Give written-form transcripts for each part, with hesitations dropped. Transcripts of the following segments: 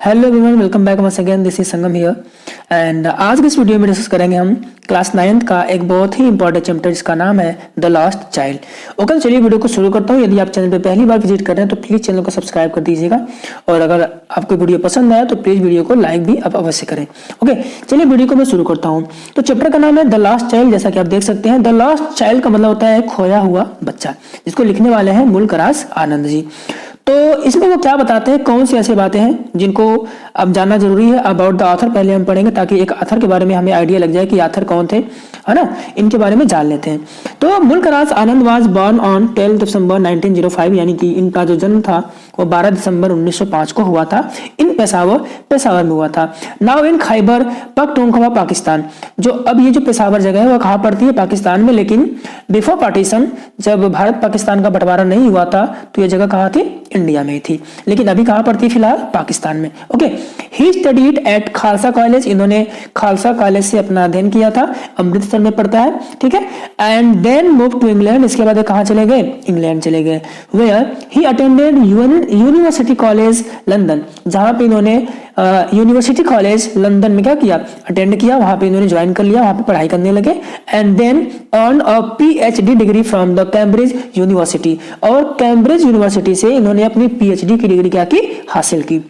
Hello everyone, welcome back once again. This is Sangam here and आज के इस video में डिस्कस करेंगे हम क्लास 9th का एक बहुत ही इंपॉर्टेंट चैप्टर जिसका नाम है द लास्ट चाइल्ड। ओके, चलिए वीडियो को शुरू करता हूँ। यदि आप चैनल पे पहली बार विजिट कर रहे हैं तो प्लीज चैनल को सब्सक्राइब कर दीजिएगा और अगर आपको वीडियो पसंद आया तो प्लीज वीडियो को लाइक भी आप अवश्य करें। ओके, चलिए वीडियो को मैं शुरू करता हूँ। तो चैप्टर का नाम है द लास्ट चाइल्ड। जैसा कि आप देख सकते हैं, द लास्ट चाइल्ड का मतलब होता है खोया हुआ बच्चा, जिसको लिखने वाले हैं मुल्कराज आनंद जी। तो इसमें वो क्या बताते हैं, कौन सी ऐसी बातें हैं जिनको अब जानना जरूरी है। अबाउट द ऑथर पहले हम पढ़ेंगे ताकि एक ऑथर के बारे में हमें आइडिया लग जाए कि ऑथर कौन थे, है ना। इनके बारे में जान लेते हैं। तो मुल्कराज आनंद वाज बॉर्न ऑन 12 दिसंबर 1905, यानी कि इनका जो जन्म था वो 12 दिसंबर 1905 को हुआ था। इन पेशावर में हुआ था। Now in Khyber Pakhtunkhwa, Pakistan. जो अब ये जो पेशावर जगह है वो कहाँ पड़ती है? पाकिस्तान में। लेकिन बिफोर पार्टीशन, जब भारत पाकिस्तान का बंटवारा नहीं हुआ था तो ये जगह कहाँ थी? इंडिया में ही थी। लेकिन अभी कहाँ पड़ती है? फिलहाल पाकिस्तान में। Okay, he studied at Khalsa college. इन्होंने खालसा कॉलेज से अपना अध्ययन किया था, अमृतसर में पड़ता है, ठीक है। And then move to England. इसके बाद कहाँ चले गए? इंग्लैंड चले गए। Where he attended University College London, जहां पे इन्होंने यूनिवर्सिटी कॉलेज लंदन में क्या किया? अटेंड किया। वहां पे इन्होंने ज्वाइन कर लिया, वहां पे पढ़ाई करने लगे। And then earn a PhD degree from the Cambridge University, और कैम्ब्रिज यूनिवर्सिटी से इन्होंने अपनी पीएचडी की डिग्री क्या की? हासिल की।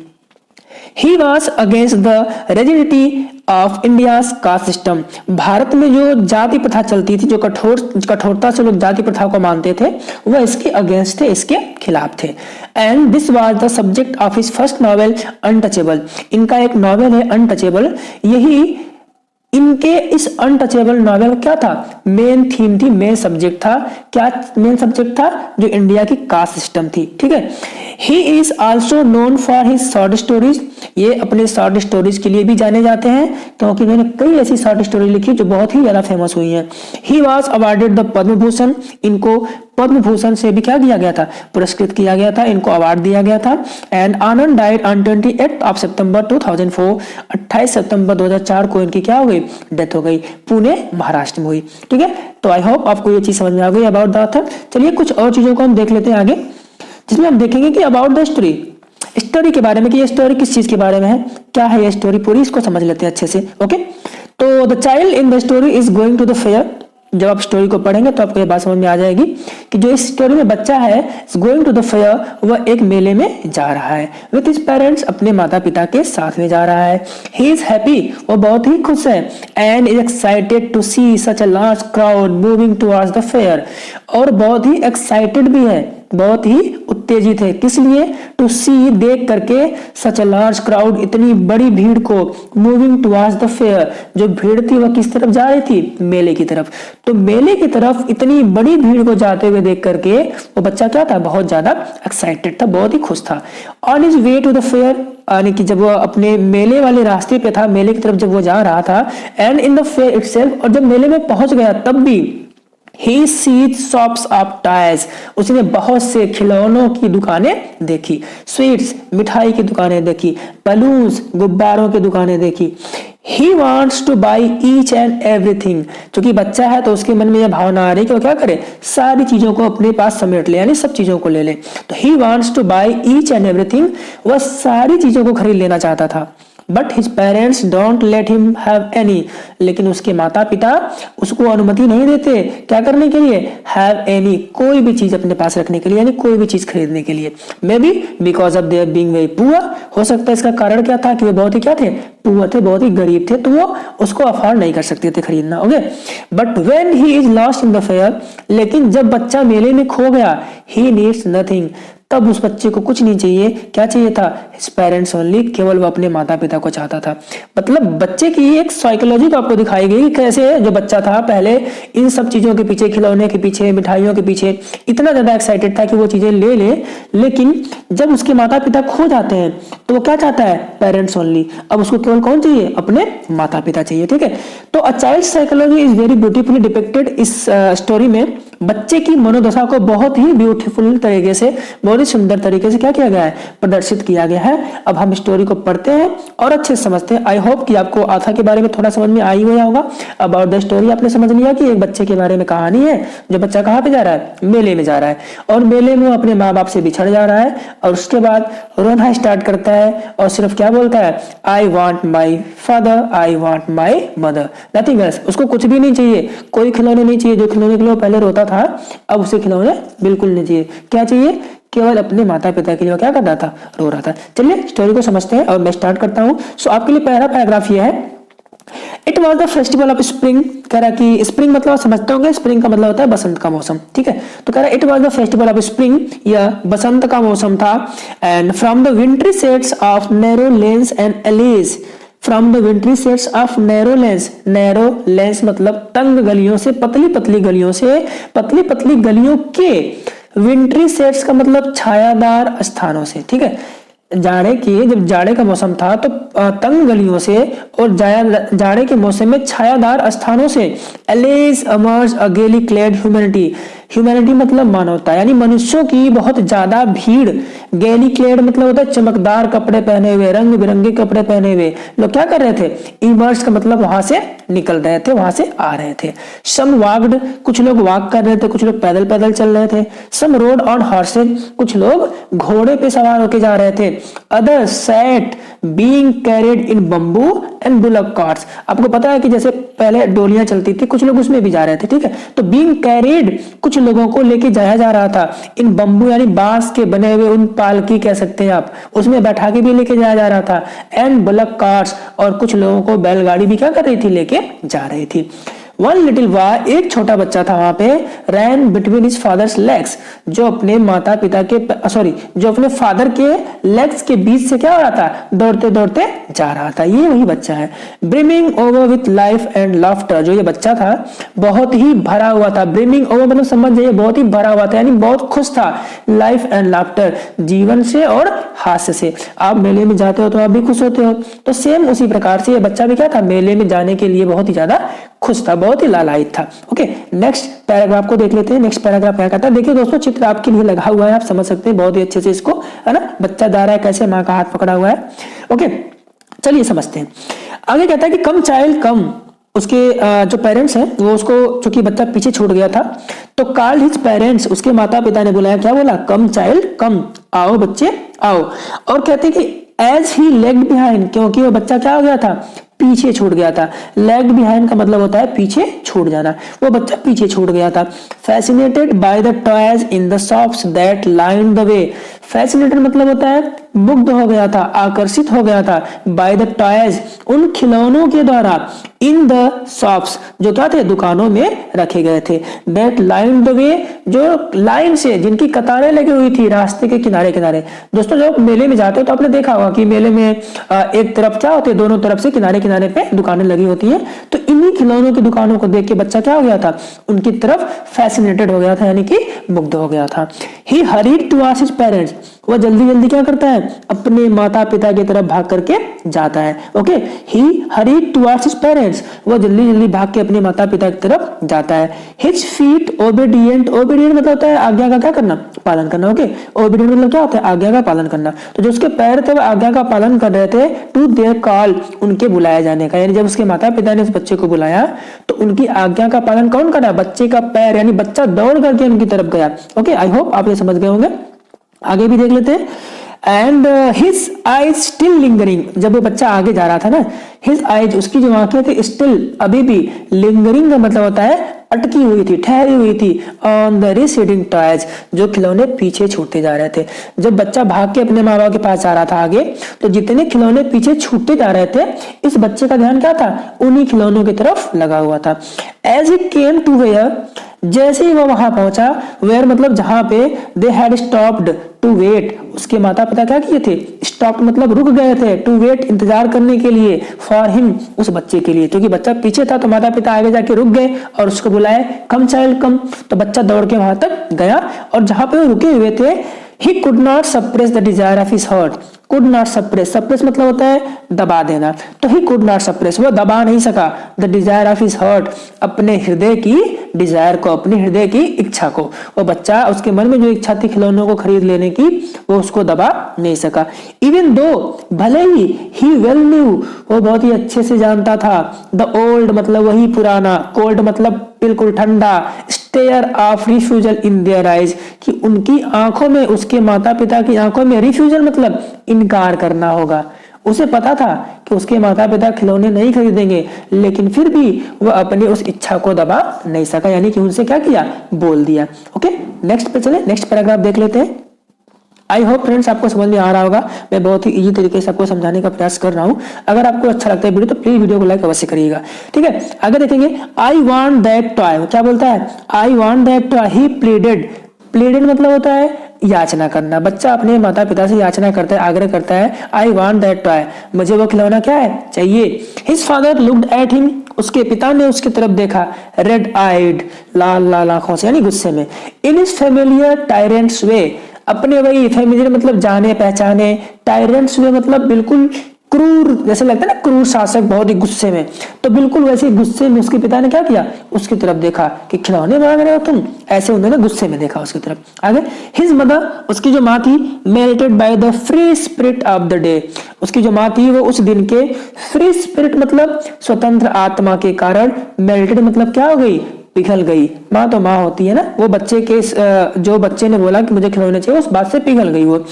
He was against the rigidity of India's caste system। Bharat में जो जाति प्रथा चलती थी, जो कठोरता से लोग जाति प्रथा को मानते थे, वह इसके अगेंस्ट थे, इसके खिलाफ थे। And this was the subject of his first novel untouchable. इनका एक नॉवेल है अनटचेबल। यही इनके इस अनटचेबल नॉवेल क्या था? मेन थीम थी, मेन सब्जेक्ट था। क्या मेन सब्जेक्ट था? जो इंडिया की कास्ट सिस्टम थी, ठीक है। He is also known for his short stories. ये अपने शॉर्ट स्टोरीज के लिए भी जाने जाते हैं क्योंकि इन्होंने कई ऐसी शॉर्ट स्टोरी लिखी जो बहुत ही ज्यादा फेमस हुई हैं। He was awarded the Padma Bhushan. इनको पद्म भूषण से भी क्या किया गया था? पुरस्कृत किया गया था, इनको अवार्ड दिया गया था। And Anand died on 28 of September 2004। 28 सितंबर 2004 को इनकी क्या हो गई? डेथ हो गई। पुणे, महाराष्ट्र में हुई, ठीक है। तो आई होप आपको ये चीज समझ में आ गई अबाउट द ऑथर। चलिए कुछ और चीजों को हम देख लेते हैं आगे, जिसमें हम देखेंगे कि अबाउट द स्टोरी के बारे में, कि ये स्टोरी किस चीज के बारे में है, क्या है ये स्टोरी पूरी, इसको समझ लेते हैं अच्छे से। ओके, तो the child in the story is going to the fair. जब आप स्टोरी को पढ़ेंगे तो आपको ये बात समझ में आ जाएगी कि जो इस स्टोरी में बच्चा है गोइंग टू द फेयर, वह एक मेले में जा रहा है विथ हिज पेरेंट्स, अपने माता पिता के साथ में जा रहा है। ही इज हैप्पी, वो बहुत ही खुश है। And is excited to see such a large crowd moving towards the fair, और बहुत ही एक्साइटेड भी है, बहुत ही उत्तेजित है। किस लिए? टू सी, देख करके, सच अ लार्ज क्राउड, इतनी बड़ी भीड़ को, मूविंग टुवर्ड्स द फेयर, जो भीड़ थी वह किस तरफ जा रही थी? मेले की तरफ। तो मेले की तरफ इतनी बड़ी भीड़ को जाते हुए देख करके वो बच्चा क्या था? बहुत ज्यादा एक्साइटेड था, बहुत ही खुश था। On his way to the fair, यानी कि जब वो अपने मेले वाले रास्ते पे था, मेले की तरफ जब वो जा रहा था, and in the fair itself, और जब मेले में पहुंच गया तब भी He sees shops of toys, उसने बहुत से खिलौनों की दुकानें देखी, स्वीट्स, मिठाई की दुकानें देखी, बलून्स, गुब्बारों की दुकानें देखी। He wants to buy each and everything। क्योंकि बच्चा है तो उसके मन में यह भावना आ रही कि वो क्या करे? सारी चीजों को अपने पास समेट ले, यानी सब चीजों को ले ले। तो he wants to buy each and everything, वह सारी चीजों को खरीद लेना चाहता था। But his parents don't let him have any, लेकिन उसके माता पिता उसको अनुमति नहीं देते क्या करने के लिए? हैव एनी, कोई भी चीज अपने पास रखने के लिए, यानी कोई भी चीज खरीदने के लिए। May be because of their being very poor, हो सकता है इसका कारण क्या था कि वे बहुत ही क्या थे? पुअर थे, बहुत ही गरीब थे, तो वो उसको अफोर्ड नहीं कर सकते थे खरीदना। Okay, but when he is lost in the fair, लेकिन जब बच्चा मेले में खो गया, ही नीड्स नथिंग, तब उस बच्चे को कुछ नहीं चाहिए। क्या चाहिए था? हिज पेरेंट्स ओनली, केवल वो अपने माता पिता को चाहता था। मतलब बच्चे की एक साइकोलॉजी को आपको दिखाई गई, कैसे जो बच्चा था पहले इन सब चीजों के पीछे, खिलौने के पीछे, मिठाइयों के पीछे इतना ज्यादा एक्साइटेड था कि वो चीजें ले ले, लेकिन जब उसके माता पिता खो जाते हैं तो वो क्या चाहता है? Parents only. अब उसको केवल कौन चाहिए? अपने माता पिता चाहिए, ठीक है। तो a child psychology is very beautifully depicted इस स्टोरी में। बच्चे की मनोदशा को बहुत ही ब्यूटीफुल तरीके से, बहुत ही सुंदर तरीके से क्या किया गया है, प्रदर्शित किया गया है। अब हम स्टोरी को पढ़ते हैं और अच्छे से समझते हैं। आई होप कि आपको आथा के बारे में थोड़ा समझ में आई गया होगा। अबाउट द स्टोरी आपने समझ लिया कि एक बच्चे के बारे में कहानी है। जो बच्चा कहाँ पे जा रहा है, मेले में जा रहा है, और मेले में वो अपने माँ बाप से बिछड़ जा रहा है और उसके बाद रोना स्टार्ट करता है और सिर्फ क्या बोलता है, I want my father, I want my mother, nothing else. उसको कुछ भी नहीं चाहिए, कोई खिलौने नहीं चाहिए। जो खिलौने के लिए पहले रोता था, अब उसे खिलौने बिल्कुल नहीं चाहिए। क्या चाहिए, केवल अपने माता पिता के लिए क्या कर रहा था, रो रहा था। चलिए स्टोरी को समझते हैं और मैं स्टार्ट करता हूं। सो आपके लिए पहला पैराग्राफ ये है, it was the festival of spring. कह रहा कि स्प्रिंग मतलब समझते होंगे, स्प्रिंग का मतलब होता है बसंत का मौसम, ठीक है। तो कह रहा it was the festival of spring, यह बसंत का मौसम था। And from the विंट्री sets of narrow lens and allies, from the विंट्री sets of narrow lens, narrow lens मतलब तंग गलियों से, पतली पतली गलियों से, पतली पतली गलियों के, विंट्री सेट्स का मतलब छायादार स्थानों से, ठीक है। जाड़े की, जब जाड़े का मौसम था तो तंग गलियों से और जाड़े के मौसम में छायादार स्थानों से एलेज अमर्ज अ गेली क्लेड ह्यूमैनिटी, ह्यूमैनिटी मतलब मानवता, यानी मनुष्यों की बहुत ज्यादा भीड़। गैली क्लेड मतलब होता है चमकदार कपड़े पहने हुए, रंग बिरंगे कपड़े पहने हुए लोग क्या कर रहे थे, इमर्ज का मतलब वहां से निकल रहे थे, वहां से आ रहे थे। सम वाक्ड, कुछ लोग वॉक कर रहे थे, कुछ लोग पैदल पैदल चल रहे थे। सम रोड ऑन हॉर्सेज, कुछ लोग घोड़े पे सवार होके जा रहे थे। Other sat being carried in bamboo and bullock carts. आपको पता है कि जैसे पहले डोलियां चलती थी, कुछ लोग उसमें भी जा रहे थे, ठीक है। तो बीइंग कैरिड, कुछ लोगों को लेके जाया जा रहा था। इन बम्बू यानी बांस के बने हुए, उन पालकी कह सकते हैं आप, उसमें बैठा के भी लेके जाया जा रहा था। एंड बुलक कार्ट्स, और कुछ लोगों को बैलगाड़ी भी क्या कर रही थी, लेके जा रही थी। वन लिटिल बॉय, एक छोटा बच्चा था वहां पे, रैन बिटवीन हिज फादर्स लेग्स, जो अपने माता पिता के जो अपने फादर के लेग्स के बीच से क्या हो रहा था, दौड़ते दौड़ते जा रहा था। ये वही बच्चा है। Brimming over with life and laughter, जो ये बच्चा था बहुत ही भरा हुआ था। ब्रिमिंग ओवर मतलब समझ जाइए, बहुत ही भरा हुआ था, यानी बहुत खुश था। लाइफ एंड लाफ्टर, जीवन से और हास्य से। आप मेले में जाते हो तो आप भी खुश होते हो, तो सेम उसी प्रकार से ये बच्चा भी क्या था, मेले में जाने के लिए बहुत ही ज्यादा खुश था, बहुत ही लालायित था। ओके, नेक्स्ट पैराग्राफ को देख लेते हैं। नेक्स्ट पैराग्राफ क्या कहता है, देखिए दोस्तों चित्र आपके लिए लगा हुआ है, आप समझ सकते हैं बहुत ही अच्छे से इसको, है ना। बच्चा जा रहा है कैसे, माँ का हाथ पकड़ा हुआ है। ओके, चलिए समझते हैं। आगे कहता है कि कम चाइल्ड कम, उसके जो पेरेंट्स हैं वो उसको, चूंकि बच्चा पीछे छूट गया था, तो कॉल्ड हिज पेरेंट्स, उसके माता पिता ने बुलाया, क्या बोला, कम चाइल्ड कम, आओ बच्चे आओ। और कहते हैं कि एज ही लेग्ड बिहाइंड, क्योंकि वो बच्चा क्या हो गया था, पीछे छूट गया था। लेग्ड बिहाइंड का मतलब होता है पीछे छूट जाना, वो बच्चा पीछे छूट गया था। Fascinated by the toys in the shops that line the way, fascinated मतलब होता है मुग्ध हो गया था, आकर्षित हो गया था। बाय द टॉयज, उन खिलौनों के द्वारा, इन द शॉप्स, जो क्या थे, दुकानों में रखे गए थे। दैट लाइन द वे, जो लाइन से, जिनकी कतारें लगी हुई थी रास्ते के किनारे किनारे। दोस्तों जब मेले में जाते हो तो आपने देखा होगा कि मेले में एक तरफ क्या होते हैं, दोनों तरफ से किनारे किनारे पे दुकानें लगी होती हैं। तो इन्हीं खिलौनों की दुकानों को देख के बच्चा क्या हो गया था, उनकी तरफ फैसिनेटेड हो गया था, यानी कि मुग्ध हो गया था। ही हरीड टुवर्ड्स हिज पेरेंट्स, वह जल्दी जल्दी क्या करता है, अपने माता पिता की तरफ भाग करके जाता है। ओके, ही हरीड टुवर्ड्स हिज पेरेंट्स, वह जल्दी जल्दी भाग के अपने माता पिता की तरफ जाता है। हिज फीट ओबीडिएंट, ओबीडिएंट मतलब होता है आज्ञा का क्या करना, पालन करना। ओके, ओबीडिएंट मतलब क्या होता है, आज्ञा का पालन करना। तो जो उसके पैर थे वह आज्ञा का पालन कर रहे थे, टू देयर कॉल, उनके बुलाए जाने का, यानी जब उसके माता पिता ने उस बच्चे को बुलाया तो उनकी आज्ञा का पालन कौन कर रहा है, बच्चे का पैर, यानी बच्चा दौड़ करके उनकी तरफ गया। ओके, आई होप आप ये समझ गए होंगे। आगे भी देख लेते हैं। And his eyes still lingering, जब वो बच्चा आगे जा रहा था ना, हिज आईज, उसकी जो आंखें थी, स्टिल अभी भी, लिंगरिंग का मतलब होता है अटकी हुई थी, ठहरी हुई थी, ऑन द रिसीडिंग टॉयज, जो खिलौने पीछे छूटते जा रहे थे। जब बच्चा भाग के अपने माँ बाप के पास जा रहा था आगे, तो जितने खिलौने पीछे छूटते जा रहे थे, इस बच्चे का ध्यान क्या था, उन्हीं खिलौनों की तरफ लगा हुआ था। As he came to where, जैसे ही वो वहां पहुंचा, वेयर मतलब जहां पे, they had stopped to wait, उसके माता पिता क्या किए थे, स्टॉप मतलब रुक गए थे, टू वेट इंतजार करने के लिए, फॉर हिम, उस बच्चे के लिए। क्योंकि बच्चा पीछे था तो माता पिता आगे जाके रुक गए और उसको बुलाए, कम चाइल्ड कम। तो बच्चा दौड़ के वहां तक गया और जहां पे वो रुके हुए थे, he could not suppress the desire of his heart, could not suppress, suppress मतलब होता है दबा देना। तो ही कुड नॉट सप्रेस, वो दबा नहीं सका the desire of his heart, अपने हृदय की डिजायर को, अपने हृदय की इच्छा को। वो बच्चा, उसके मन में जो इच्छा थी खिलौनों को खरीद लेने की, वो उसको दबा नहीं सका। इवन दो, भले ही वेल न्यू, वो बहुत ही अच्छे से जानता था द ओल्ड मतलब वही पुराना, कोल्ड मतलब बिल्कुल ठंडा, stare of refusal in their eyes, कि उनकी आंखों में, उसके माता पिता की आंखों में रिफ्यूजल मतलब इनकार करना होगा। उसे पता था कि उसके माता पिता खिलौने नहीं खरीदेंगे, लेकिन फिर भी वह अपनी उस इच्छा को दबा नहीं सका, यानी कि उनसे क्या किया, बोल दिया। ओके, नेक्स्ट पे चले, नेक्स्ट पैराग्राफ देख लेते हैं। आई होप फ्रेंड्स आपको समझ में आ रहा होगा, मैं बहुत ही इजी तरीके से आपको समझाने का प्रयास कर रहा हूं। अगर आपको अच्छा लगता है वीडियो तो प्लीज वीडियो को लाइक अवश्य करिएगा, ठीक है। आगे देखेंगे, आई वांट दैट टॉय, क्या बोलता है, आई want that toy, he pleaded, pleaded मतलब होता है याचना करना। बच्चा अपने माता पिता से याचना करता है, आग्रह करता है, आई वांट दैट टॉय, मुझे वो खिलौना क्या है, चाहिए। His father looked at him, उसके पिता ने उसकी तरफ देखा, रेड आइड, लाल लाल आंखों से, यानी गुस्से में। इन हिज फेमिलियर टायरेंट्स वे, अपने वही फेमिलियर मतलब जाने पहचाने, टायरेंट्स वे मतलब बिल्कुल क्रूर, जैसे लगता है ना क्रूर शासक, बहुत ही गुस्से में, तो बिल्कुल वैसे गुस्से में उसके पिता ने क्या किया, उसकी तरफ देखा कि खिलौने मांग रहे हो तुम, ऐसे उन्होंने गुस्से में देखा उसकी तरफ। आगे, हिज मदर, उसकी जो माँ थी, melted by the free spirit of the day, उसकी जो माँ थी वो उस दिन के फ्री स्पिरिट मतलब स्वतंत्र आत्मा के कारण, मेल्टेड मतलब क्या हो गई, पिघल गई। माँ तो माँ होती है ना, वो बच्चे के, जो बच्चे ने बोला कि मुझे खिलौने चाहिए, उस बात से पिघल गई वो।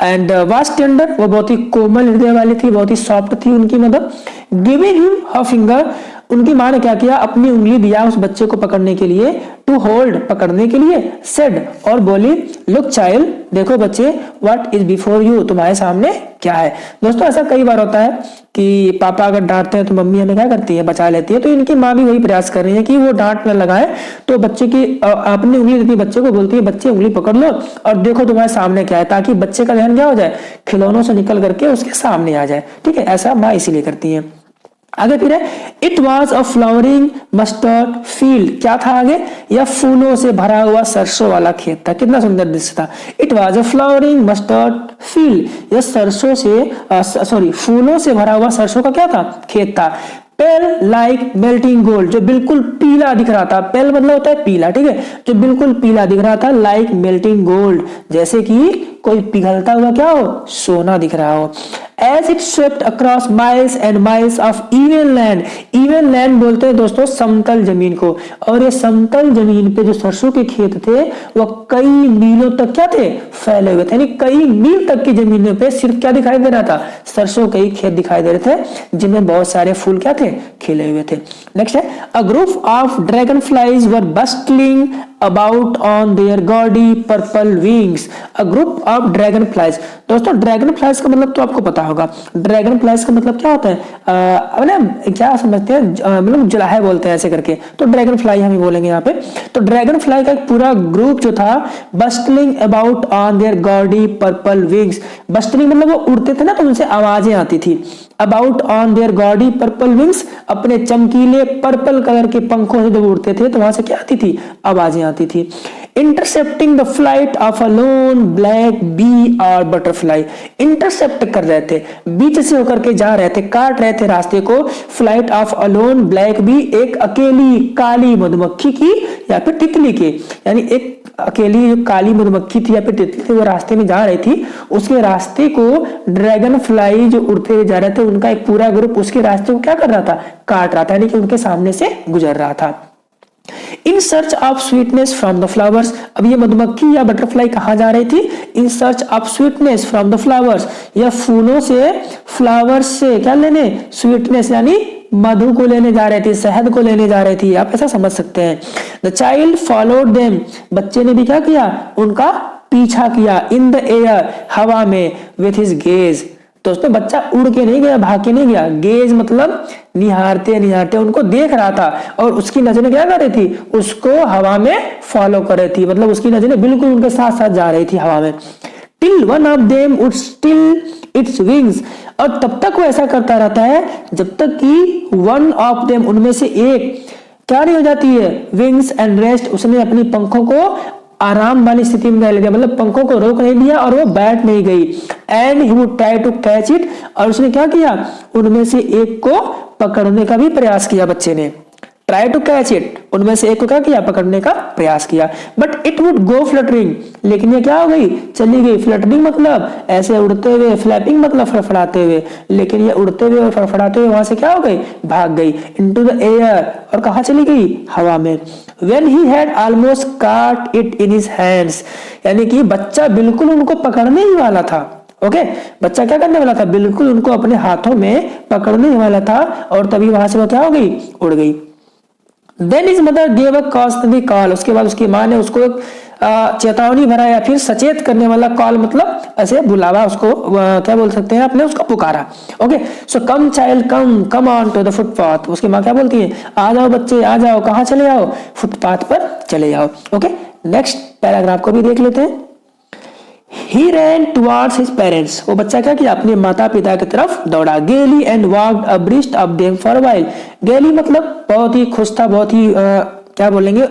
एंड वाज टेंडर, वो बहुत ही कोमल हृदय वाली थी, बहुत ही सॉफ्ट थी उनकी mother. Giving him her finger, उनकी माँ ने क्या किया, अपनी उंगली दिया उस बच्चे को पकड़ने के लिए, टू होल्ड पकड़ने के लिए, सेड और बोली, लुक चाइल्ड, देखो बच्चे, व्हाट इज बिफोर यू, तुम्हारे सामने क्या है। दोस्तों ऐसा कई बार होता है कि पापा अगर डांटते हैं तो मम्मी हमें क्या करती है, बचा लेती है। तो इनकी माँ भी वही प्रयास कर रही है कि वो डांट न लगाए, तो बच्चे की अपनी उंगली देती है, बच्चे को बोलती है, बच्चे उंगली पकड़ लो और देखो तुम्हारे सामने क्या है, ताकि बच्चे का ध्यान क्या हो जाए, खिलौनों से निकल करके उसके सामने आ जाए, ठीक है। ऐसा माँ इसीलिए करती है। आगे फिर है, it was a flowering mustard field, क्या था आगे, यह फूलों से भरा हुआ सरसों वाला खेत था। कितना सुंदर दृश्य था। It was a flowering mustard field, यह सरसों से फूलों से भरा हुआ सरसों का क्या था, खेत था। पेल लाइक मेल्टिंग गोल्ड, जो बिल्कुल पीला दिख रहा था, पेल मतलब होता है पीला, ठीक है, जो बिल्कुल पीला दिख रहा था, लाइक मेल्टिंग गोल्ड, जैसे कि कोई पिघलता हुआ क्या हो, सोना दिख रहा हो। As it swept across miles and miles of even land, even land बोलते हैं दोस्तों समतल जमीन को, और ये समतल जमीन पे जो सरसों के खेत थे वो कई मीलों तक क्या थे, फैले हुए थे, यानी कई मील तक की जमीनों पे सिर्फ क्या दिखाई दे रहा था, सरसों के ही खेत दिखाई दे रहे थे, जिनमें बहुत सारे फूल क्या थे, खिले हुए थे। नेक्स्ट है, a group of dragon flies were bustling about on their gaudy purple wings, a group of dragon flies। दोस्तों ड्रैगन फ्लाइज का मतलब तो आपको पता होगा, ड्रैगन फ्लाइज का मतलब क्या होता है, क्या समझते हैं, मतलब जुलाहे बोलते हैं ऐसे करके, तो ड्रैगन फ्लाई हम ही बोलेंगे यहाँ पे। तो ड्रैगन फ्लाई का एक पूरा ग्रुप जो था, bustling about on their gaudy purple wings, bustling मतलब वो उड़ते थे ना तो उनसे आवाजें आती थी, about on their gaudy purple wings, अपने चमकीले पर्पल कलर के पंखों से जब उड़ते थे तो वहां से क्या आती थी, आवाजें आती थी। Intercepting the flight of a lone black bee और बटरफ्लाई, इंटरसेप्ट कर रहे थे, बीच से होकर के जा रहे थे, काट रहे थे रास्ते को, flight of a lone black bee, एक अकेली काली मधुमक्खी की या फिर तितली के, यानी एक अकेली जो काली मधुमक्खी थी या फिर तितली थी वो रास्ते में जा रही थी, उसके रास्ते को ड्रैगन फ्लाई जो उड़ते हुए जा रहे थे उनका एक पूरा ग्रुप उसके रास्ते को क्या कर रहा था, काट रहा था, यानी कि उनके सामने से गुजर रहा था। In search of sweetness from the flowers, अब ये मधुमक्खी या बटरफ्लाई कहाँ जा रही थी, in search of sweetness from the flowers, या फूलों से, फ्लावर्स से क्या लेने, स्वीटनेस यानी मधु को लेने जा रही थी, शहद को लेने जा रही थी, आप ऐसा समझ सकते हैं। द चाइल्ड फॉलोड देम, बच्चे ने भी क्या किया, उनका पीछा किया, इन द एयर, हवा में, विथ हिज गेज, दोस्तों बच्चा उड़ के नहीं गया, भाग के नहीं गया, गेज मतलब निहारते निहारते उनको देख रहा था, और उसकी नजरें क्या कर रही थी, उसको हवा में फॉलो कर रही थी, मतलब उसकी नजरें बिल्कुल उनके साथ साथ जा रही थी हवा में। Till one of them would still its wings, और तब तक वो ऐसा करता रहता है जब तक कि वन ऑफ देम, उनमें से एक क्या नहीं हो जाती है, विंग्स एंड रेस्ट, उसने अपनी पंखों को आराम वाली स्थिति में डाल दिया, मतलब पंखों को रोक नहीं दिया और वो बैठ नहीं गई। And he would try to catch it, और उसने क्या किया, उनमें से एक को पकड़ने का भी प्रयास किया बच्चे ने। ट्राई टू कैच इट, उनमें से एक को क्या किया, पकड़ने का प्रयास किया। But it would go fluttering, लेकिन ये क्या हो गई, चली गई। फ्लटरिंग मतलब ऐसे उड़ते हुए, फ्लैपिंग मतलब फड़फड़ाते हुए, लेकिन ये उड़ते हुए और फड़फड़ाते हुए वहां से क्या हो गई, भाग गई इनटू द एयर, और कहां चली गई, हवा में। When he had almost caught it in his hands, यानी कि बच्चा बिल्कुल उनको पकड़ने ही वाला था। ओके, बच्चा क्या करने वाला था, बिल्कुल उनको अपने हाथों में पकड़ने ही वाला था, और तभी वहां से वो क्या हो गई, उड़ गई। Then his mother gave a cautionary call, उसके बाद उसकी माँ ने उसको एक चेतावनी भरा या फिर सचेत करने वाला कॉल, मतलब ऐसे बुलावा, उसको क्या बोल सकते हैं, आपने उसको पुकारा। Okay, so come child come, come on to the footpath. उसकी माँ क्या बोलती है, आ जाओ बच्चे, आ जाओ, कहाँ चले आओ, फुटपाथ पर चले जाओ। ओके, नेक्स्ट पैराग्राफ को भी देख लेते हैं। He ran towards his parents, वो बच्चा क्या किया, अपने माता पिता की तरफ दौड़ा। Gaily and walked abreast of them for a while, gaily मतलब बहुत ही खुश था, बहुत ही क्या बोलेंगे,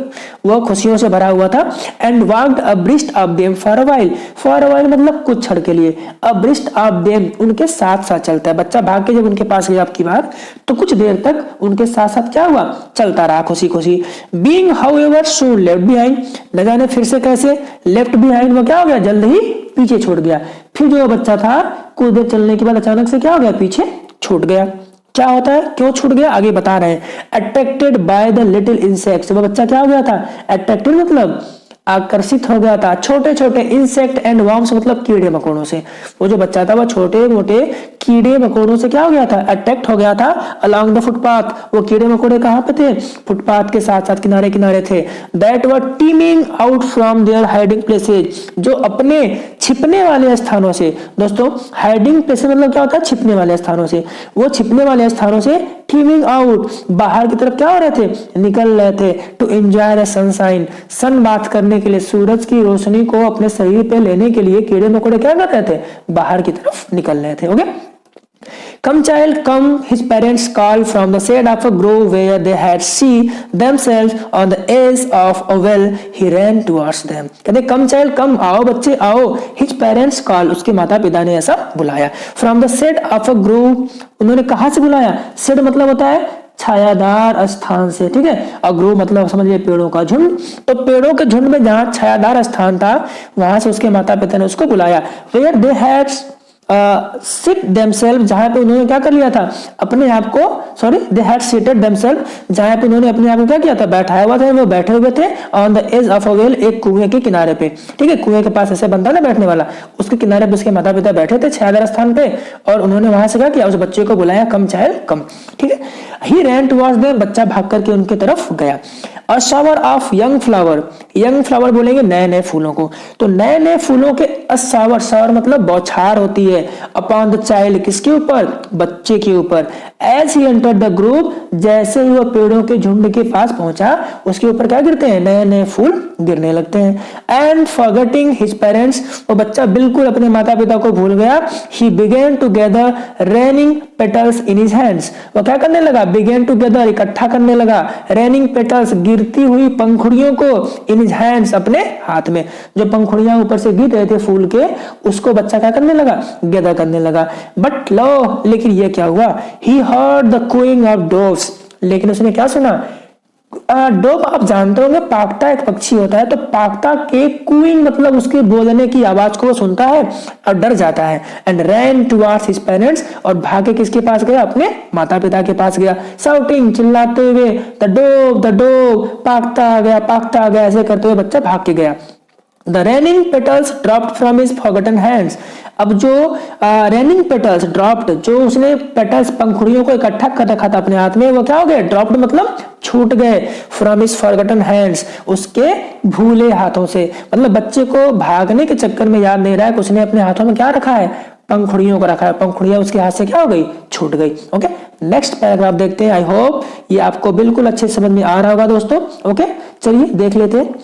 वो खुशियों से भरा हुआ था। And walked abreast of them for a while, for a while मतलब कुछ क्षण के लिए, abreast of them उनके साथ साथ चलता है। बच्चा भाग के जब उनके पास गया आपकी बात, तो कुछ देर तक उनके साथ साथ क्या हुआ, चलता रहा खुशी खुशी। Being however soon left behind, न जाने फिर से कैसे, left behind वो क्या हो गया, जल्द ही पीछे छूट गया। फिर जो बच्चा था कुछ देर चलने के बाद अचानक से क्या हो गया, पीछे छूट गया। क्या होता है, क्यों छूट गया, आगे बता रहे हैं। Attracted by the little insects, वो बच्चा क्या हो गया था, अट्रैक्टेड मतलब आकर्षित हो गया था, छोटे छोटे इंसेक्ट एंड वर्म्स मतलब कीड़े मकोड़ों से। वो जो बच्चा था वो छोटे मोटे कीड़े मकोड़ों से क्या हो गया था, अट्रैक्ट हो गया था। अलोंग द फुटपाथ, वो कीड़े मकोड़े कहाँ पे थे, फुटपाथ के साथ साथ किनारे किनारे थे। That were teeming out from their hiding places, जो अपने छिपने वाले स्थानों से, दोस्तों हाइडिंग प्लेसेज मतलब क्या होता है, छिपने वाले स्थानों से, वो छिपने वाले स्थानों से टीमिंग आउट बाहर की तरफ क्या हो रहे थे, निकल रहे थे। टू एंजॉय द सनशाइन, सन बात करने के लिए, सूरज की रोशनी को अपने शरीर पे लेने के लिए कीड़े मकोड़े क्या कर रहे थे, बाहर की तरफ निकल रहे थे। Okay, Come child, come, his parents called from the shade of a grove where they had seen themselves on the edge of a well. He ran towards them. कहते come child, come, आओ बच्चे आओ। His parents called, उसके माता पिता ने ऐसा बुलाया। From the shade of a grove, उन्होंने कहाँ से बुलाया, shade मतलब होता है छायादार स्थान से, ठीक है, और ग्रोव मतलब समझिए पेड़ों का झुंड। तो पेड़ों के झुंड में जहां छायादार स्थान था, वहां से उसके माता पिता ने उसको बुलाया। Where they had sit themselves, जहां पे उन्होंने क्या कर लिया था, अपने आप को, sorry they had seated themselves, जहां पे उन्होंने अपने आप को क्या किया था, बैठाया हुआ था, वो बैठे हुए थे on the edge of a well, एक कुएं के किनारे पे, ठीक है, कुएं के पास ऐसे बनता ना बैठने वाला, उसके किनारे पे उसके माता पिता बैठे थे छायादार स्थान पे, और उन्होंने वहां से क्या किया, उस बच्चे को बुलाया, कम चाइल्ड कम, ठीक है। ही रैन टुवर्ड्स देम, बच्चा भाग करके उनके तरफ गया। A shower of young flower, young flower बोलेंगे नए नए फूलों को, तो नए नए फूलों के अ शावर, शावर मतलब बौछार होती है, अपॉन द चाइल्ड, किसके ऊपर, बच्चे के ऊपर। As he entered the group, जैसे ही वो पेड़ों के झुंड के पास पहुंचा, उसके ऊपर क्या गिरते हैं, नए नए फूल गिरने लगते हैं। एंड फॉरगेटिंग हिज पेरेंट्स, वो बच्चा बिल्कुल अपने माता पिता को भूल गया। He began to gather raining petals in his hands, वो क्या करने लगा, बिगेन टू गैदर इकट्ठा करने लगा, रेनिंग पेटल्स गिरती हुई पंखुड़ियों को, इन हिज हैंड्स अपने हाथ में, जो पंखुड़ियां ऊपर से गिर रहे थे फूल के, उसको बच्चा क्या करने लगा, गैदर करने लगा। बट लो, लेकिन ये क्या हुआ, he heard the cooing of डोव्स, लेकिन उसने क्या सुना, डोव आप जानते होंगे पाकता एक पक्षी होता है, तो पाकता के कूइंग मतलब उसके बोलने की आवाज को वो सुनता है और डर जाता है। And ran towards his parents, और भागे किसके पास गया, अपने माता पिता के पास गया। शाउटिंग, चिल्लाते हुए, द डोव, पाकता आ गया, ऐसे करते हुए बच्चा भाग के गया। The raining petals dropped from his forgotten hands, अब जो रेनिंग पेटल्स ड्रॉप्ड, जो उसने पेटल्स पंखुड़ियों को इकट्ठा कर रखा था अपने हाथ में, वो क्या हो गए, ड्रॉप्ड मतलब छूट गए, फ्रॉम हिज फॉरगॉटन हैंड्स, उसके भूले हाथों से। मतलब बच्चे को भागने के चक्कर में याद नहीं रहा है कि उसने अपने हाथों में क्या रखा है, पंखुड़ियों को रखा है, पंखुड़ियां उसके हाथ से क्या हो गई, छूट गई। ओके, नेक्स्ट पैराग्राफ देखते हैं। आई होप ये आपको बिल्कुल अच्छे समझ में आ रहा होगा दोस्तों। ओके, चलिए देख लेते हैं।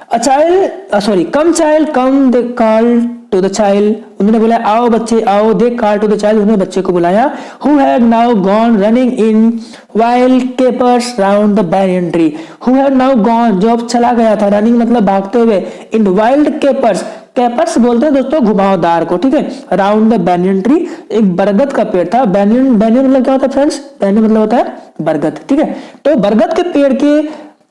A child, come child, come, they called to the child, उन्होंने बोला आओ बच्चे आओ, they called to the child, उन्होंने बच्चे को बुलाया, who had now gone running in wild capers round the banyan tree, who had now gone, जो अब चला गया था, रनिंग मतलब भागते हुए, इन वाइल्ड केपर्स, केपर्स बोलते हैं दोस्तों घुमावदार को, ठीक है, अराउंड द बैनियन ट्री, एक बरगद का पेड़ था, बैनियन, बैनियन मतलब क्या होता है फ्रेंड्स, बैनियन मतलब होता है बरगद, ठीक है, तो बरगद के पेड़ के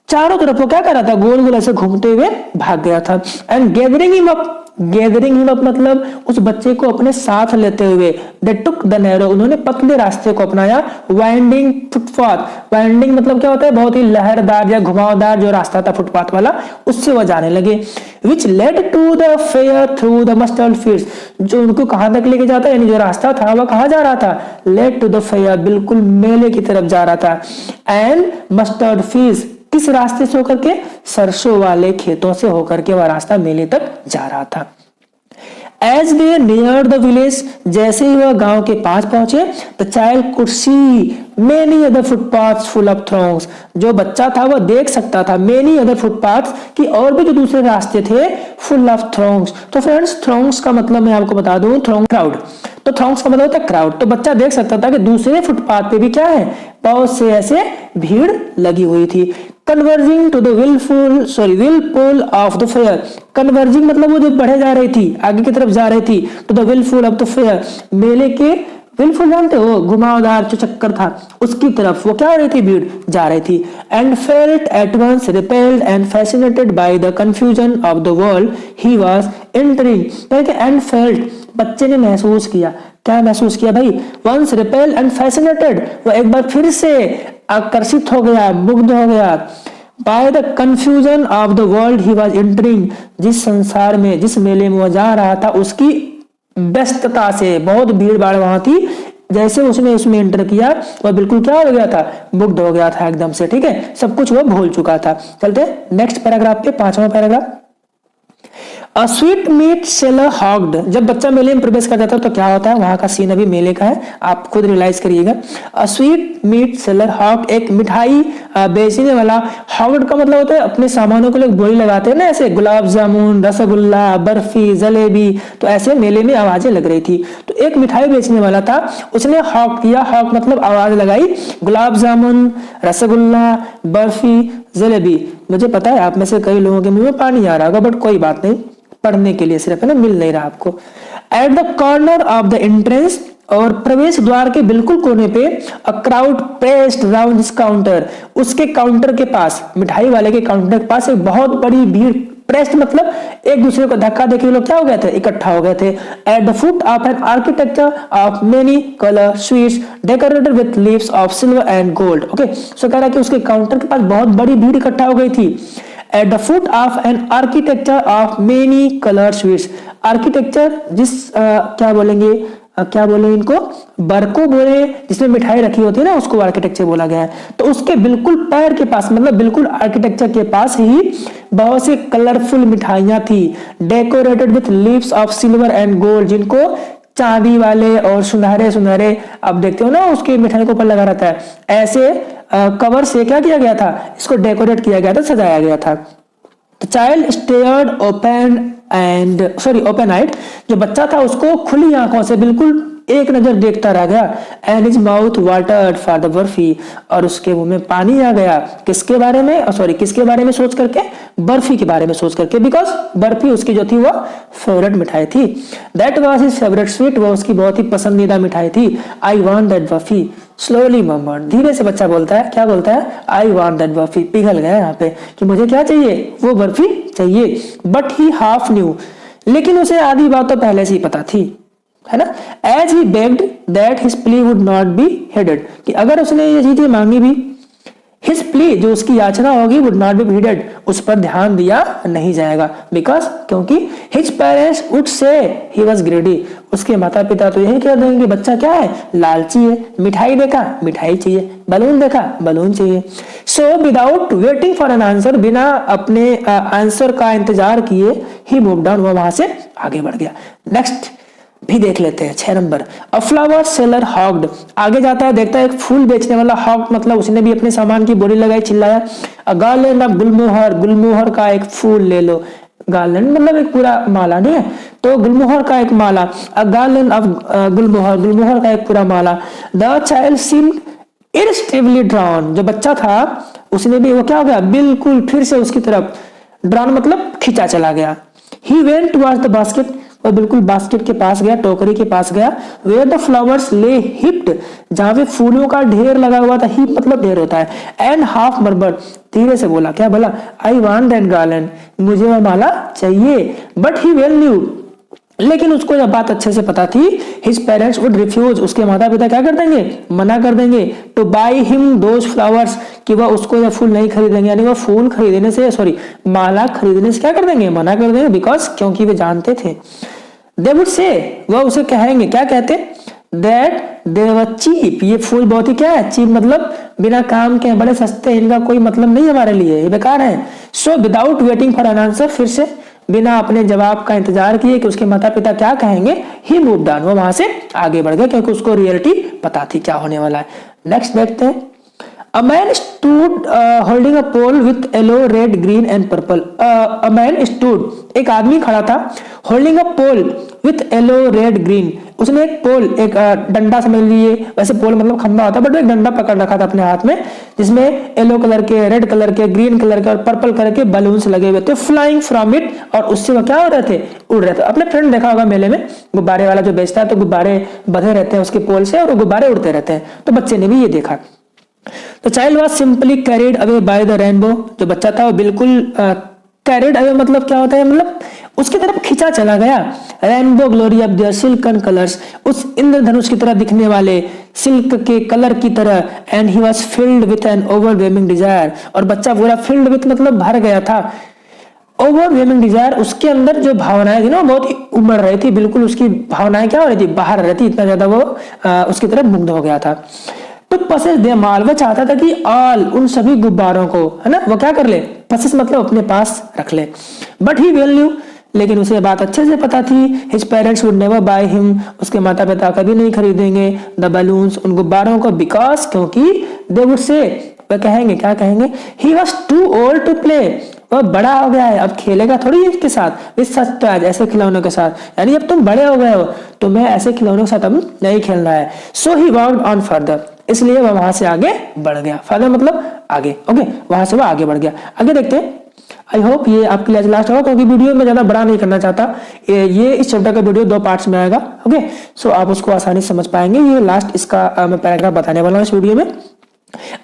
चारों तरफ वो क्या कर रहा था, गोल गोल ऐसे घूमते हुए भाग गया था, and gathering him up, gathering him up मतलब उस बच्चे को अपने साथ लेते हुए, दे टुक द नैरो, उन्होंने पतले रास्ते को अपनाया, वाइंडिंग फुटपाथ, वाइंडिंग मतलब क्या होता है, बहुत ही लहरदार या घुमावदार जो रास्ता था फुटपाथ वाला, उससे वो जाने लगे, which led to the fair through the mustard fields, जो उनको कहां तक लेके जाता है, यानी जो रास्ता था वह कहां जा रहा था, लेड टू द फेयर, बिल्कुल मेले की तरफ जा रहा था, एंड मस्टर्ड फील्ड्स, किस रास्ते से होकर के, सरसों वाले खेतों से होकर के वह रास्ता मेले तक जा रहा था। As they neared the village, जैसे ही वह गांव के पास पहुंचे, the child could see many other footpaths full of throngs, जो बच्चा था वह देख सकता था many other footpaths, कि और भी जो दूसरे रास्ते थे full of throngs। तो फ्रेंड्स throngs का मतलब मैं आपको बता दूं, throng क्राउड, तो थ्रोंग्स का मतलब होता है क्राउड, तो बच्चा देख सकता था कि दूसरे फुटपाथ पे भी क्या है, बहुत से ऐसे भीड़ लगी हुई थी। Converging to the whirlpool of the fair, converging मतलब वो जो बढ़े जा रही थी, आगे की तरफ जा रही थी, to the whirlpool of the fair, मेले के विलफुल जानते हो, घुमावदार जो चक्कर था उसकी तरफ वो क्या हो रही थी, भीड़ जा रही थी, and felt at once repelled and fascinated by the confusion of the world he was entering, and felt बच्चे ने महसूस किया, क्या महसूस किया भाई, वंस रिपेल्ड एंड फैसिनेटेड, वो एक बार फिर से आकर्षित हो गया, मुग्ध हो गया, bye the confusion of the world he was entering, जिस संसार में, जिस मेले में वो जा रहा था उसकी व्यस्तता से, बहुत भीड़ भाड़ वहां थी, जैसे उसमें एंटर किया वह बिल्कुल क्या हो गया था, मुग्ध हो गया था एकदम से, ठीक है, सब कुछ वह भूल चुका था। चलते नेक्स्ट पैराग्राफ पे, 5वां paragraph, a sweet meat seller hawked, जब बच्चा मेले में प्रवेश कर जाता है तो क्या होता है, वहां का सीन अभी मेले का है, आप खुद रियलाइज करिएगा। अ स्वीट मीट सेलर हॉग्ड, एक मिठाई बेचने वाला, हॉग्ड का मतलब होता है अपने सामानों को लोग बोली लगाते हैं ना, ऐसे गुलाब जामुन, रसगुल्ला, बर्फी, जलेबी, तो ऐसे मेले में आवाजें लग रही थी, तो एक मिठाई बेचने वाला था, उसने हॉक किया, हॉक मतलब आवाज लगाई, गुलाब जामुन, रसगुल्ला, बर्फी, जलेबी। मुझे पता है आप में से कई लोगों के मुंह में पानी आ रहा होगा, बट कोई बात नहीं, पढ़ने के लिए सिर्फ है ना, मिल नहीं रहा आपको। At the corner of the entrance, और प्रवेश द्वार के बिल्कुल कोने पे, a crowd pressed round his counter, उसके काउंटर के पास, मिठाई वाले के काउंटर के पास एक बहुत बड़ी भीड़, प्रेस्ड मतलब एक दूसरे को धक्का देके लोग क्या हो गए थे, इकट्ठा हो गए थे। At the foot of an architecture of many colour sweets decorated with leaves of silver and gold, okay, so कह रहा है कि उसके काउंटर के पास बहुत बड़ी भीड़ इकट्ठा हो गई थी। At the foot of an architecture of many color sweets, architecture जिस क्या बोलेंगे, क्या बोले इनको, बरको बोले, जिसमें मिठाई रखी होती है ना, उसको आर्किटेक्चर बोला गया है। तो उसके बिल्कुल पैर के पास, मतलब बिल्कुल आर्किटेक्चर के पास ही बहुत सी कलरफुल मिठाइयां थी, decorated with leaves of silver and gold, जिनको चांदी वाले और सुनहरे सुनहरे, आप देखते हो ना उसके मिठाई के ऊपर लगा रहता है, ऐसे कवर से क्या किया गया था, इसको डेकोरेट किया गया था, सजाया गया था। The child stared open eyed, जो बच्चा था उसको खुली आंखों से बिल्कुल एक नजर देखता रह गया, and his mouth watered for the barfi, और उसके मुंह में पानी आ गया, किसके बारे में, किसके बारे में सोच करके, बर्फी के बारे में सोच करके, बिकॉज बर्फी उसकी जो थी वो फेवरेट मिठाई थी। That was his favourite sweet, वो उसकी बहुत ही पसंदीदा मिठाई थी। I want that barfi, slowly मम्मड, धीरे से बच्चा बोलता है, क्या बोलता है, आई वांट दैट बर्फी, पिघल गया यहाँ पे कि मुझे क्या चाहिए, वो बर्फी चाहिए। बट ही हाफ न्यू, लेकिन उसे आधी बात तो पहले से ही पता थी, है ना। As he begged that his plea would not be heeded, कि अगर उसने ये चीजें मांगी भी, हिज प्ली जो उसकी याचना होगी, वुड नॉट बी हेडेड, उस पर ध्यान दिया नहीं जाएगा, बिकॉज क्योंकि his parents would say he was ग्रेडी, उसके माता पिता तो यही कह देंगे बच्चा क्या है, लालची है, मिठाई देखा मिठाई चाहिए, बलून देखा बलून चाहिए। So without waiting for an answer, बिना अपने आंसर का इंतजार किए, ही मूव डाउन, वो वहां से आगे बढ़ गया। नेक्स्ट भी देख लेते हैं, 6 नंबर, अ फ्लावर सेलर हॉग्ड, आगे जाता है, देखता है एक फूल बेचने वाला, हॉग्ड मतलब उसने भी अपने सामान की बोली लगाई, चिल्लाया, अ गार्लैंड ऑफ गुलमोहर, गुलमोहर का एक फूल ले लो, गार्लैंड मतलब एक पूरा माला, नहीं है, तो गुलमोहर का एक माला, अ गार्लैंड ऑफ गुलमोहर, गुलमोहर का एक पूरा माला। द चाइल्ड सीम्ड इरिस्टिवली ड्रॉन, जो बच्चा था उसने भी वो क्या हो गया, बिल्कुल फिर से उसकी तरफ, ड्रॉन मतलब खींचा चला गया। He went towards the basket, और बिल्कुल बास्केट के पास गया, टोकरी के पास गया। वेयर द फ्लावर्स ले हिप्ड, जहां पे फूलों का ढेर लगा हुआ था, हिप मतलब ढेर होता है। एंड हाफ मर्मर्ड, धीरे से बोला, क्या बोला, आई वांट दैट गार्लैंड, मुझे वह माला चाहिए। बट ही वेल न्यू, लेकिन उसको यह बात अच्छे से पता थी, हिज पेरेंट्स वुड रिफ्यूज, उसके माता पिता क्या कर देंगे, मना कर देंगे, two by him those flowers, कि वह उसको यह फूल नहीं खरीदेंगे, यानी वह फूल खरीदने से, सॉरी माला खरीदने से क्या कर देंगे, मना कर देंगे, बिकॉज क्योंकि वे जानते थे। दे वुड से, वह उसे कहेंगे, क्या कहते, दैट दे वर चीप, ये फूल बहुत ही क्या है, चीप मतलब बिना काम के, बड़े सस्ते, इनका कोई मतलब नहीं हमारे लिए, ये बेकार है। So without waiting for an answer, फिर से बिना अपने जवाब का इंतजार किए कि उसके माता पिता क्या कहेंगे, ही मूव्ड ऑन, वो वहां से आगे बढ़ गया, क्योंकि उसको रियलिटी पता थी क्या होने वाला है। नेक्स्ट देखते हैं। A man stood holding a pole with yellow, red, green and purple. A man stood, एक आदमी खड़ा था, holding a pole with yellow, red, green. उसने एक पोल, एक डंडा समझ लीजिए, वैसे पोल मतलब खंबा होता है, बट एक डंडा पकड़ रखा था अपने हाथ में, जिसमें येलो कलर के, रेड कलर के, ग्रीन कलर के और पर्पल कलर के बलून्स लगे हुए थे, फ्लाइंग फ्रॉम इट, और उससे वो क्या हो रहे थे, उड़ रहे थे। अपने फ्रेंड देखा होगा मेले में, गुब्बारे वाला जो बेचता है, तो गुब्बारे बंधे रहते हैं उसके पोल से और वो गुब्बारे उड़ते रहते हैं, तो बच्चे ने भी ये देखा। तो child was simply carried away by the rainbow, जो बच्चा था वो बिल्कुल कैरिड अवे मतलब क्या होता है, मतलब उसकी तरफ खींचा चला गया। Rainbow glory of their silken colours, उस इंद्रधनुष की तरह दिखने वाले सिल्क के कलर की तरह। And he was filled with an overwhelming desire, और बच्चा पूरा फिल्ड विथ मतलब भर गया था, ओवरवेलमिंग डिजायर, उसके अंदर जो भावनाएं थी ना बहुत ही उमड़ रही थी, बिल्कुल उसकी भावनाएं क्या हो रही थी, बाहर रही थी, इतना ज्यादा वो उसकी तरफ मुग्ध हो गया था। तो पसेस दे माल, वह चाहता था कि ऑल, उन सभी गुब्बारों को, है ना, वो क्या कर ले, पसेस मतलब अपने पास रख ले। बट ही वेल न्यू, लेकिन उसे बात अच्छे से पता थी, his parents would never by him, उसके माता पिता कभी नहीं खरीदेंगे द बलून्स, उन गुब्बारों को, बिकॉज क्योंकि दे वुड से, वह कहेंगे, क्या कहेंगे, he was too old to play, वह बड़ा हो गया है, अब खेलेगा थोड़ी इसके साथ, इस सच ऐसे खिलौनों के साथ, यानी अब तुम बड़े हो गए हो, तुम्हें ऐसे खिलौनों के साथ अब नहीं खेलना है। सो ही वॉक्ड ऑन फर्दर, इसलिए वह वहां से आगे बढ़ गया, फर्दर मतलब आगे, ओके, वहां से वह आगे बढ़ गया। आगे देखते हैं। आई होप ये आपके लिए लास्ट होगा, क्योंकि वीडियो में ज्यादा बड़ा नहीं करना चाहता, ये इस चैप्टर का वीडियो 2 पार्ट्स में आएगा, ओके, सो आप उसको आसानी से समझ पाएंगे। ये लास्ट इसका मैं पैराग्राफ बताने वाला हूँ इस वीडियो में।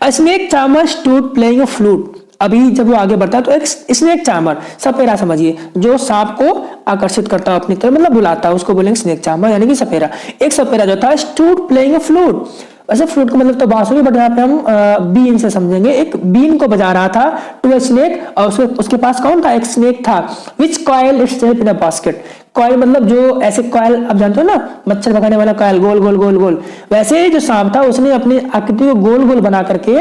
A snake charmer stood playing a flute, अभी जब वो आगे बढ़ता है तो एक स्नेक चार्मर, सपेरा समझिए, जो सांप को आकर्षित करता है अपनी तरफ, मतलब बुलाता है, उसको बोलेंगे स्नेक चार्मर, यानी कि सपेरा। एक सपेरा जो था स्टूड प्लेइंग अ फ्लूट, वैसे फ्लूट का मतलब तो बांसुरी, बट यहाँ पे हम बीन से समझेंगे, एक बीन को बजा रहा था टू अ स्नेक, और उसके पास कौन था, एक स्नेक था, which coil itself in a basket, coil मतलब जो ऐसे कॉइल आप जानते हो ना, मच्छर भगाने वाला कॉइल, गोल गोल गोल गोल, वैसे ही जो सांप था उसने अपनी आकृति को गोल गोल बना करके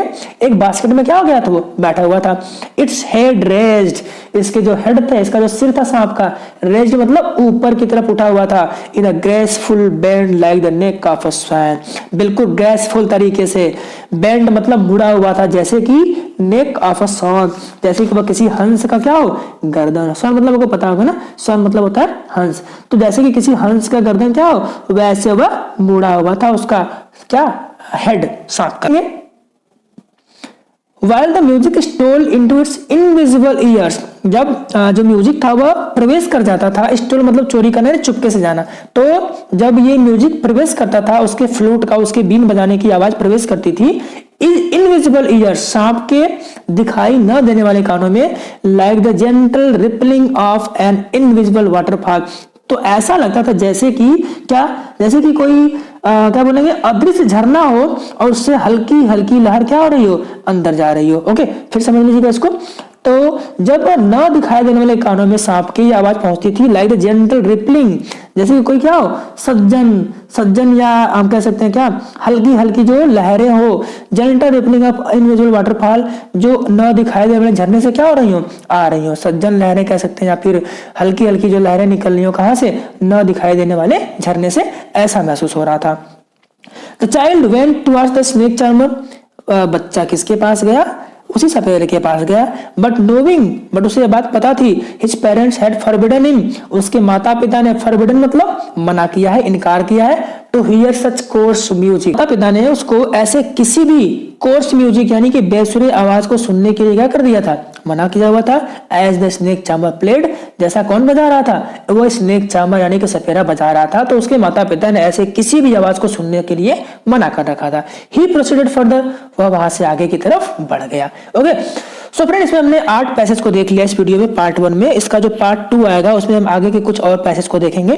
एक बास्केट में क्या हो गया था, वो बैठा हुआ था। इट्स हेड रेज्ड, इसके जो हेड थे, इसका जो सिर था सांप का, रेज्ड मतलब ऊपर की तरफ उठा हुआ था, in a graceful bend like the neck of a swan, बिल्कुल ग्रेसफुल तरीके से, बेंड मतलब मुड़ा हुआ था, जैसे कि नेक ऑफ अ स्वैन, जैसे कि वह किसी हंस का क्या हो, गर्दन, स्वैन मतलब आपको पता होगा ना, स्वैन मतलब होता है हंस, तो जैसे कि किसी हंस का गर्दन क्या हो, वैसे वह मुड़ा हुआ था उसका क्या, हेड सांप का। While the music stole into its invisible ears, जब जो म्यूजिक था वह प्रवेश कर जाता था, स्टोल मतलब चोरी करना, चुपके से जाना, तो जब ये म्यूजिक प्रवेश करता था, उसके फ्लूट का, उसके बीन बजाने की आवाज प्रवेश करती थी इनविजिबल ईयर्स, सांप के दिखाई न देने वाले कानों में, like the gentle rippling of an invisible waterfall, तो ऐसा लगता था जैसे कि क्या, जैसे कि कोई क्या बोलेंगे, अदृश्य झरना हो और उससे हल्की हल्की लहर क्या हो रही हो, अंदर जा रही हो। ओके, फिर समझ लीजिएगा इसको। तो जब न दिखाई देने वाले कानों में सांप की आवाज पहुंचती थी, लाइक द जेंटल रिपलिंग, जैसे कि कोई क्या हो, सज्जन सज्जन, या हम कह सकते हैं क्या, हल्की हल्की जो लहरें हो, gentle rippling of invisible waterfall, जो न दिखाई देने वाले झरने से क्या हो रही हो, आ रही हो, सज्जन लहरें कह सकते हैं, या फिर हल्की हल्की जो लहरें निकल रही हो, कहां से, न दिखाई देने वाले झरने से, ऐसा महसूस हो रहा था। The child went towards the snake charmer, बच्चा किसके पास गया, उसी सपेरे के पास गया, बट उसे बात पता थी, his parents had forbidden him, उसके माता पिता ने फॉरबिडन मतलब मना किया है, इनकार किया है, to hear such coarse music, माता पिता ने उसको ऐसे किसी भी कोर्स म्यूजिक यानी कि बेसुरे आवाज को सुनने के लिए क्या कर दिया था, मना किया हुआ था। As the snake charmer played, जैसा कौन बजा रहा था, वो स्नेक चार्मर यानी कि सपेरा बजा रहा था, तो उसके माता पिता ने ऐसे किसी भी आवाज को सुनने के लिए मना कर रखा था। ही प्रोसीडेड फर्दर, वह वहां से आगे की तरफ बढ़ गया। ओके, सो फ्रेंड, इसमें हमने 8 पैसेज को देख लिया इस वीडियो में पार्ट 1 में। इसका जो पार्ट 2 आएगा उसमें हम आगे के कुछ और पैसेज को देखेंगे।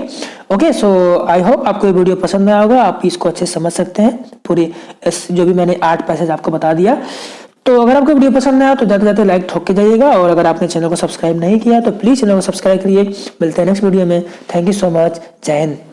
ओके, सो आई होप आपको ये वीडियो पसंद आया होगा, आप इसको अच्छे से समझ सकते हैं पूरी जो भी मैंने 8 पैसेज आपको बता दिया। तो अगर आपको वीडियो पसंद आया तो जाते जाते लाइक ठोक के जाइएगा, और अगर आपने चैनल को सब्सक्राइब नहीं किया तो प्लीज चैनल को सब्सक्राइब करिए। मिलते हैं नेक्स्ट वीडियो में। Thank you so much. जय हिंद।